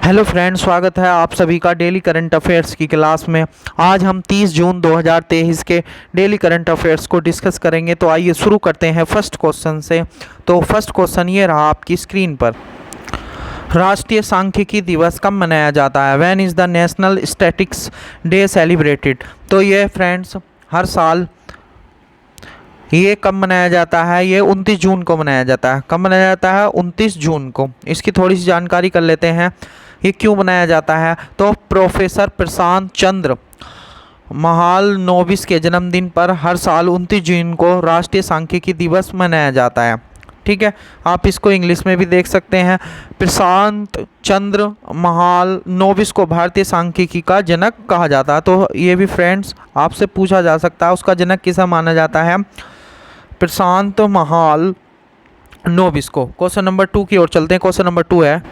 Hello friends, स्वागत है आप सभी का डेली करंट अफेयर्स की क्लास में। आज हम 30 जून 2023 के डेली करंट अफेयर्स को डिस्कस करेंगे। तो आइए शुरू करते हैं फर्स्ट क्वेश्चन से। तो फर्स्ट क्वेश्चन ये रहा आपकी स्क्रीन पर। राष्ट्रीय सांख्यिकी दिवस कब मनाया जाता है? When is the national statistics day celebrated? तो ये फ्रेंड्स हर साल ये कब मनाया जाता है? ये 29 जून को मनाया जाता है। कब मनाया जाता है? 29 जून को। इसकी थोड़ी सी जानकारी कर लेते हैं। ये क्यों मनाया जाता है? तो प्रोफेसर प्रशांत चंद्र महालनोबिस के जन्मदिन पर हर साल 29 जून को राष्ट्रीय सांख्यिकी दिवस मनाया जाता है। ठीक है, आप इसको इंग्लिश में भी देख सकते हैं। प्रशांत चंद्र महालनोबिस को भारतीय सांख्यिकी का जनक कहा जाता है। तो ये भी फ्रेंड्स आपसे पूछा जा सकता है, उसका जनक किसे माना जाता है? प्रशांत महालनोबिस को। क्वेश्चन नंबर 2 की ओर चलते हैं। क्वेश्चन नंबर 2 है,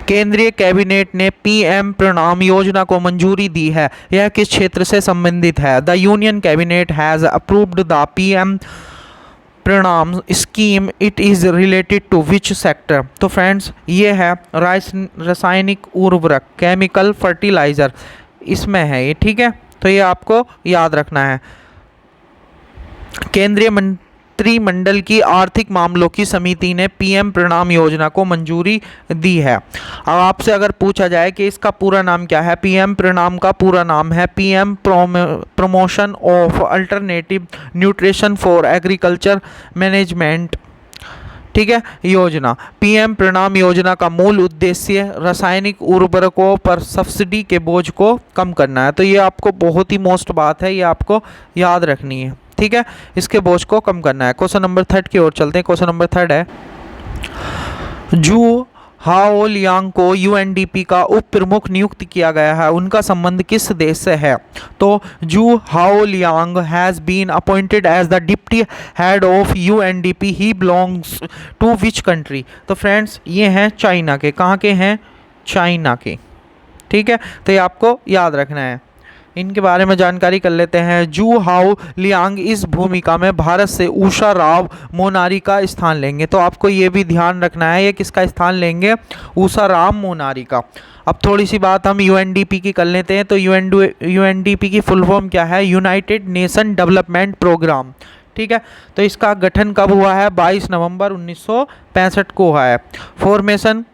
केंद्रीय कैबिनेट ने पीएम प्रणाम योजना को मंजूरी दी है, यह किस क्षेत्र से संबंधित है? The union cabinet has approved the PM Pranam scheme, it is related to which sector? तो फ्रेंड्स ये है रासायनिक उर्वरक, केमिकल फर्टिलाइज़र, इसमें है ये। ठीक है, तो ये आपको याद रखना है। केंद्रीय मंत्रिमंडल की आर्थिक मामलों की समिति ने पीएम प्रणाम योजना को मंजूरी दी है। अब आपसे अगर पूछा जाए कि इसका पूरा नाम क्या है? पीएम प्रणाम का पूरा नाम है PM promotion of alternative nutrition for agriculture management. ठीक है, योजना। पीएम प्रणाम योजना का मूल उद्देश्य रासायनिक उर्वरकों पर सब्सिडी के बोझ को कम करना है। तो ये आपको बहुत ही मोस्ट बात है, ये आपको याद रखनी है। ठीक है, इसके बोझ को कम करना है। क्वेश्चन नंबर 3 की ओर चलते हैं। क्वेश्चन नंबर 3 है, जू हाओलियांग को यूएनडीपी का उप प्रमुख नियुक्त किया गया है, उनका संबंध किस देश से है? तो Xu Haoliang has been appointed as the deputy head of UNDP, he belongs to which country? तो फ्रेंड्स ये हैं चाइना के। कहाँ के हैं? चाइना के। ठीक है, तो ये आपको याद रखना है। इनके बारे में जानकारी कर लेते हैं। जू हाओ लियांग इस भूमिका में भारत से उषा राव मोनारी का स्थान लेंगे। तो आपको ये भी ध्यान रखना है, ये किसका स्थान लेंगे? उषा राव मोनारी का। अब थोड़ी सी बात हम यूएनडीपी की कर लेते हैं। तो यूएनडीपी की फुल फॉर्म क्या है? United Nation Development Programme. ठीक है, तो इसका गठन कब हुआ है? 22 नवंबर 1965 को हुआ है। फॉर्मेशन,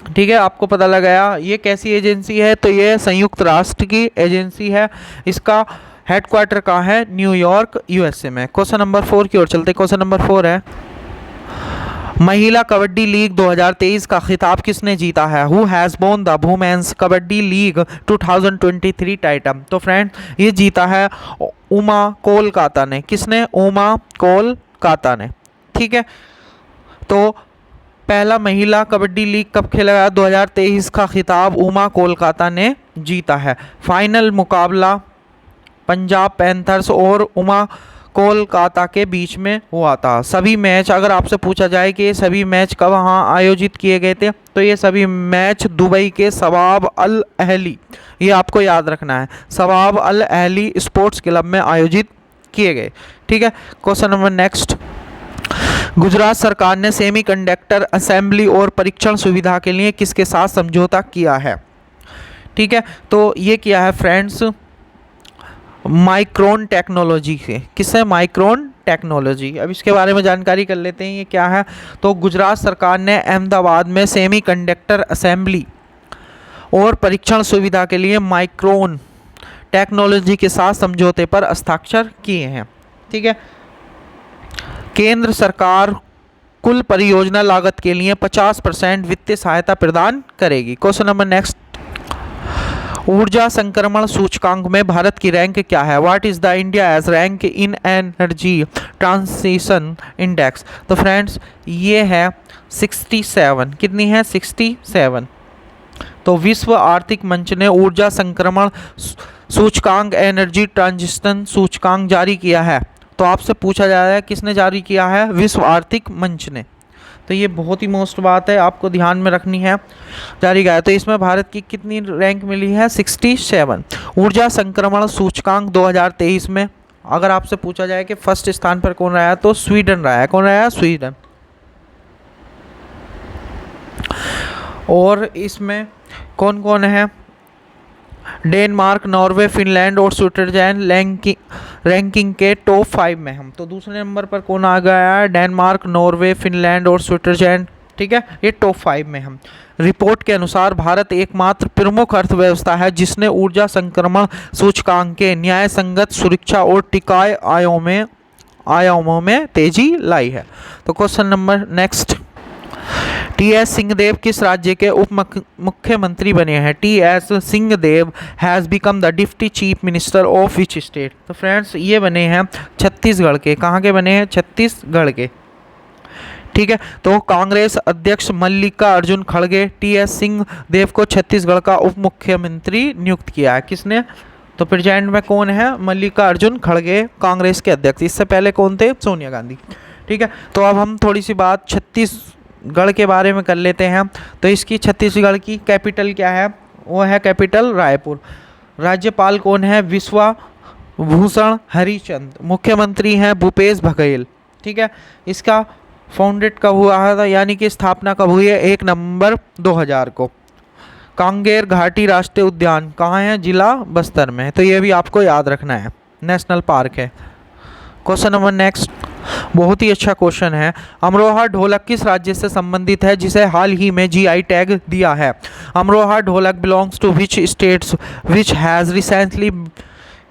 ठीक है, आपको पता लग गया ये कैसी एजेंसी है? तो ये संयुक्त राष्ट्र की एजेंसी है। इसका हेडक्वार्टर कहाँ है? न्यूयॉर्क, यूएसए में। क्वेश्चन नंबर 4 की ओर चलते हैं। क्वेश्चन नंबर 4 है, महिला कबड्डी लीग 2023 का खिताब किसने जीता है? Who has won the women's kabaddi league 2023 title? तो फ्रेंड ये जीता है उमा कोलकाता ने। किसने? उमा कोलकाता ने। ठीक है, तो पहला महिला कबड्डी लीग कब खेला गया? 2023 का खिताब उमा कोलकाता ने जीता है। फाइनल मुकाबला पंजाब पैंथर्स और उमा कोलकाता के बीच में हुआ था। सभी मैच, अगर आपसे पूछा जाए कि ये सभी मैच कब वहाँ आयोजित किए गए थे, तो ये सभी मैच दुबई के शबाब अल अहली, ये आपको याद रखना है, शबाब अल अहली स्पोर्ट्स क्लब में आयोजित किए गए। ठीक है, क्वेश्चन नंबर नेक्स्ट, गुजरात सरकार ने सेमीकंडक्टर असेंबली और परीक्षण सुविधा के लिए किसके साथ समझौता किया है? ठीक है, तो ये किया है फ्रेंड्स माइक्रोन टेक्नोलॉजी से। किससे? Micron technology. अब इसके बारे में जानकारी कर लेते हैं, ये क्या है? तो गुजरात सरकार ने अहमदाबाद में सेमीकंडक्टर असेंबली और परीक्षण सुविधा के लिए माइक्रोन टेक्नोलॉजी के साथ समझौते पर हस्ताक्षर किए हैं। ठीक है, केंद्र सरकार कुल परियोजना लागत के लिए 50% वित्तीय सहायता प्रदान करेगी। क्वेश्चन नंबर नेक्स्ट, ऊर्जा संक्रमण सूचकांक में भारत की रैंक क्या है? What is the India's rank in energy transition index? तो फ्रेंड्स ये है 67। कितनी है? 67। तो विश्व आर्थिक मंच ने ऊर्जा संक्रमण सूचकांक, एनर्जी ट्रांजिशन सूचकांक जारी किया है। तो आपसे पूछा जा रहा है किसने जारी किया है? विश्व आर्थिक मंच ने। तो ये बहुत ही मोस्ट बात है, आपको ध्यान में रखनी है, जारी किया है। तो इसमें भारत की कितनी रैंक मिली है? 67। ऊर्जा संक्रमण सूचकांक 2023 में अगर आपसे पूछा जाए कि फर्स्ट स्थान पर कौन रहा है, तो स्वीडन रहा है। कौन रहा है? स्वीडन। और इसमें कौन कौन है? डेनमार्क, नॉर्वे, फिनलैंड और स्विट्जरलैंड रैंकिंग के टॉप 5 में हम। तो दूसरे नंबर पर कौन आ गया है? डेनमार्क, नॉर्वे, फिनलैंड और स्विट्जरलैंड। ठीक है, ये टॉप 5 में हम। रिपोर्ट के अनुसार भारत एकमात्र प्रमुख अर्थव्यवस्था है जिसने ऊर्जा संक्रमण सूचकांक के न्याय संगत सुरक्षा और टिकाऊ आयामों में तेजी लाई है। तो question number next, T.S.. Singhdeo किस राज्य के उप मुख्यमंत्री बने हैं? T.S.. Singhdeo has become the deputy chief minister of which state? तो फ्रेंड्स ये बने हैं छत्तीसगढ़ के। कहाँ के बने हैं? छत्तीसगढ़ के। ठीक है, तो कांग्रेस अध्यक्ष मल्लिकार्जुन खड़गे टी.एस. सिंहदेव को छत्तीसगढ़ का उप मुख्यमंत्री नियुक्त किया है। किसने? तो प्रेजेंट में कौन है? मल्लिकार्जुन खड़गे, कांग्रेस के अध्यक्ष। इससे पहले कौन थे? सोनिया गांधी। ठीक है, तो अब हम थोड़ी सी बात छत्तीसगढ़ के बारे में कर लेते हैं। तो इसकी छत्तीसगढ़ की कैपिटल क्या है? वो है कैपिटल रायपुर। राज्यपाल कौन है? विश्वभूषण हरिचंद। मुख्यमंत्री हैं भूपेश बघेल। ठीक है, इसका फाउंडेड कब हुआ था, यानी कि स्थापना कब हुई है? 1 नवंबर 2000 को। कांगेर घाटी राष्ट्रीय उद्यान कहाँ है? जिला बस्तर में। तो ये भी आपको याद रखना है, नेशनल पार्क है। क्वेश्चन नंबर नेक्स्ट, बहुत ही अच्छा क्वेश्चन है। अमरोहा ढोलक किस राज्य से संबंधित है जिसे हाल ही में जीआई टैग दिया है? Amroha dholak belongs to which states which has recently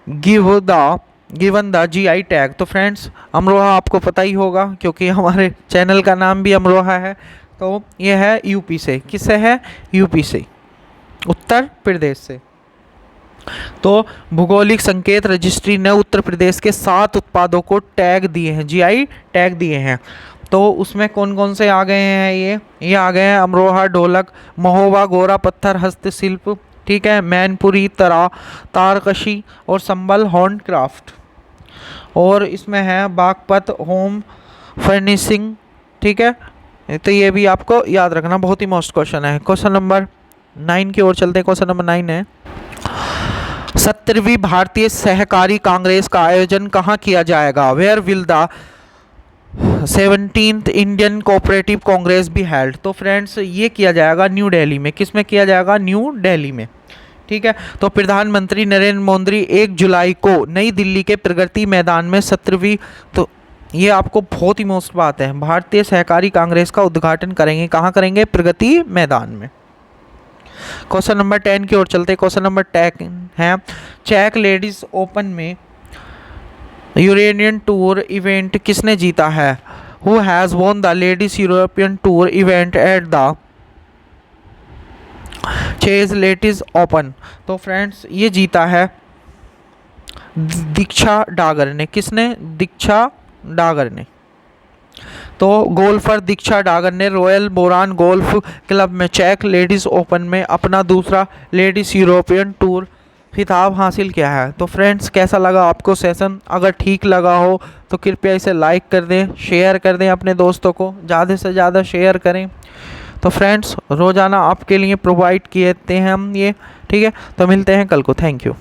given the GI tag? तो फ्रेंड्स अमरोहा आपको पता ही होगा क्योंकि हमारे चैनल का नाम भी अमरोहा है। तो ये है यूपी से। किससे है? यूपी से, उत्तर प्रदेश से। तो भौगोलिक संकेत रजिस्ट्री ने उत्तर प्रदेश के 7 उत्पादों को टैग दिए हैं, जीआई टैग दिए हैं। तो उसमें कौन कौन से आ गए हैं? ये आ गए हैं अमरोहा ढोलक, महोबा गोरा पत्थर हस्तशिल्प, ठीक है, मैनपुरी तारकशी और संबल हैंडक्राफ्ट। और इसमें है बागपत होम फर्निशिंग। ठीक है, तो ये भी आपको याद रखना, बहुत ही मोस्ट क्वेश्चन है। क्वेश्चन नंबर 9 की ओर चलते हैं। क्वेश्चन नंबर 9 है, 17वीं भारतीय सहकारी कांग्रेस का आयोजन कहाँ किया जाएगा? Where will the 17th Indian cooperative congress be held? तो फ्रेंड्स ये किया जाएगा न्यू दिल्ली में। किस में किया जाएगा? न्यू दिल्ली में। ठीक है, तो प्रधानमंत्री नरेंद्र मोदी 1 जुलाई को नई दिल्ली के प्रगति मैदान में 17वीं, तो ये आपको बहुत ही मोस्ट बात है, भारतीय सहकारी कांग्रेस का उद्घाटन करेंगे। कहाँ करेंगे? प्रगति मैदान में। क्वेश्चन नंबर 10 की ओर चलते। क्वेश्चन नंबर 10 है, चेक लेडीज ओपन में यूरोपियन टूर इवेंट किसने जीता है? Who has won the ladies European tour event at the chase ladies open? तो फ्रेंड्स ये जीता है दीक्षा डागर ने। किसने? दीक्षा डागर ने। तो गोल्फर दीक्षा डागर ने रॉयल बोरान गोल्फ क्लब में चेक लेडीज ओपन में अपना दूसरा लेडीज यूरोपियन टूर खिताब हासिल किया है। तो फ्रेंड्स कैसा लगा आपको सेशन? अगर ठीक लगा हो तो कृपया इसे लाइक कर दें, शेयर कर दें अपने दोस्तों को, ज़्यादा से ज़्यादा शेयर करें। तो फ्रेंड्स रोज़ाना आपके लिए प्रोवाइड किए हैं हम ये। ठीक है, तो मिलते हैं कल को। Thank you.